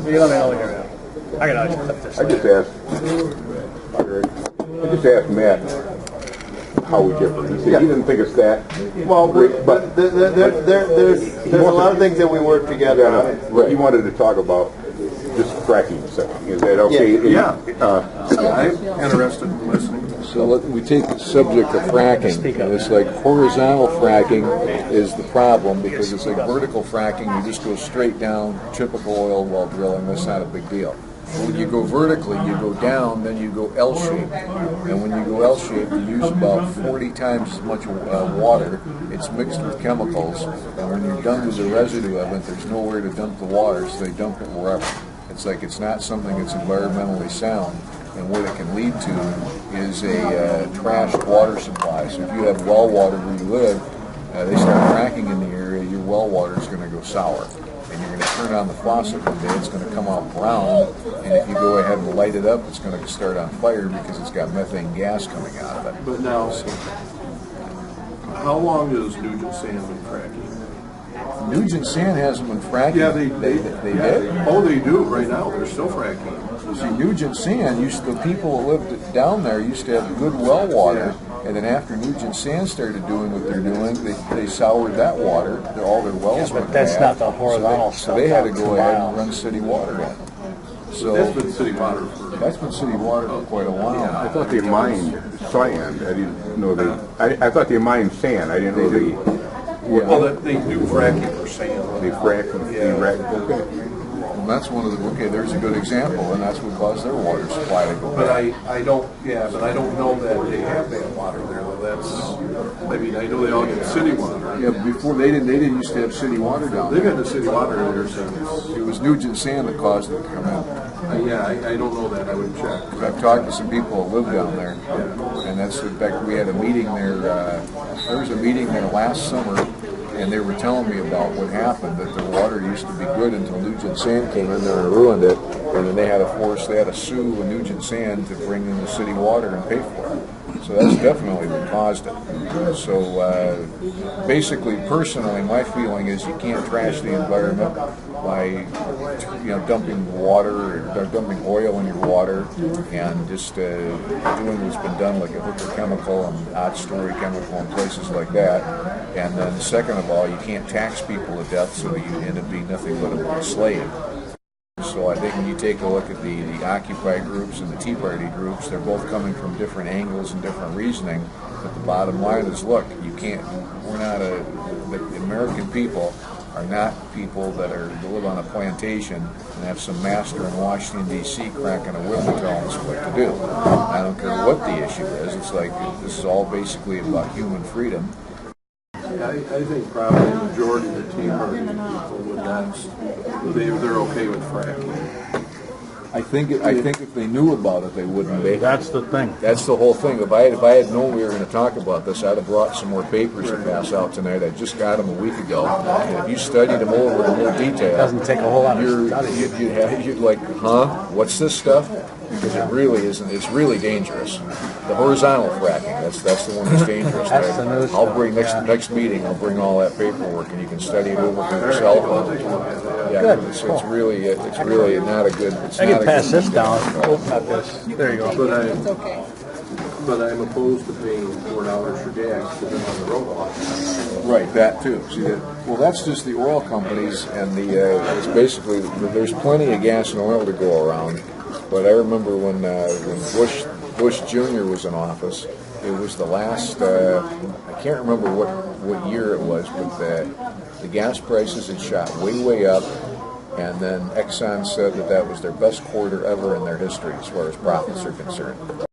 You let me know when you're ready. I gotta accept this. I just asked Matt how we differ. He said he didn't think it's that. Well, but there's a lot of things that we work together on. Right. He wanted to talk about just fracking. Is that okay? Yeah. I'm interested in listening. So we take the subject of fracking, and it's like horizontal fracking is the problem because it's like vertical fracking, you just go straight down, typical oil well drilling, that's not a big deal. When you go vertically, you go down, then you go L-shaped. And when you go L-shaped, you use about 40 times as much water. It's mixed with chemicals, and when you're done with the residue of it, there's nowhere to dump the water, so they dump it wherever. It's like it's not something that's environmentally sound. And what it can lead to is a trashed water supply. So if you have well water where you live, they start fracking in the area, your well water is going to go sour. And you're going to turn on the faucet one day, it's going to come out brown, and if you go ahead and light it up, it's going to start on fire because it's got methane gas coming out of it. But now, how long has Nugent Sand been fracking? Nugent Sand hasn't been fracking. Yeah, they did. Oh, they do right now. They're still fracking. See, Nugent Sand, the people that lived down there used to have good well water, and then after Nugent Sand started doing what they're doing, they soured that water. All their wells went bad. But that's not the horizontal stuff. So they had to go ahead and run city water in. So That's been city water for quite a while. I thought they mined sand. I didn't know they. I thought they mined sand. I didn't know they. Well, they do fracking for sand. They frack. They frack. Okay. And that's one of the, there's a good example, and that's what caused their water supply to go But bad. I don't know that they have that water there. Though I know they all get city water. Yeah, before they didn't used to have city water down They've there. had the city water there since. It was Nugent Sand that caused it to come in. I don't know that. I would check. I've talked to some people that live down there, and that's, in fact, we had a meeting there, there was a meeting there last summer, and they were telling me about what happened, that the water used to be good until Nugent Sand came in there and ruined it, and then they had to sue Nugent Sand to bring in the city water and pay for it. So that's definitely what caused it. So basically, personally, my feeling is you can't trash the environment by dumping water or dumping oil in your water and just doing what's been done, like a hooker chemical and odd story chemical and places like that. And then second of all, you can't tax people to death, so you end up being nothing but a slave. So I think when you take a look at the Occupy groups and the Tea Party groups, they're both coming from different angles and different reasoning. But the bottom line is, look, the American people are not people that live on a plantation and have some master in Washington, D.C. cracking a whip and telling us what to do. I don't care what the issue is. It's like this is all basically about human freedom. I think probably the majority of the Tea Party people would not. They're okay with fracking. I think if they knew about it, they wouldn't be. That's the thing. That's the whole thing. If I had known we were going to talk about this, I'd have brought some more papers to pass out tonight. I just got them a week ago. And if you studied them over in more detail, It doesn't take a whole lot of study. You'd like, what's this stuff? Because it really isn't. It's really dangerous. The horizontal fracking, that's the one that's dangerous. That's the new I'll bring next meeting. I'll bring all that paperwork, and you can study it over for yourself. Yeah, Good. it's really not a good. I can pass this down. Not this. There you go. But I'm opposed to paying $4 for gas to them on the road. Right, that too. See, that's just the oil companies, and it's basically there's plenty of gas and oil to go around. But I remember when Bush Jr. was in office, it was the last. I can't remember what year it was, but the gas prices had shot way up, and then Exxon said that was their best quarter ever in their history as far as profits are concerned.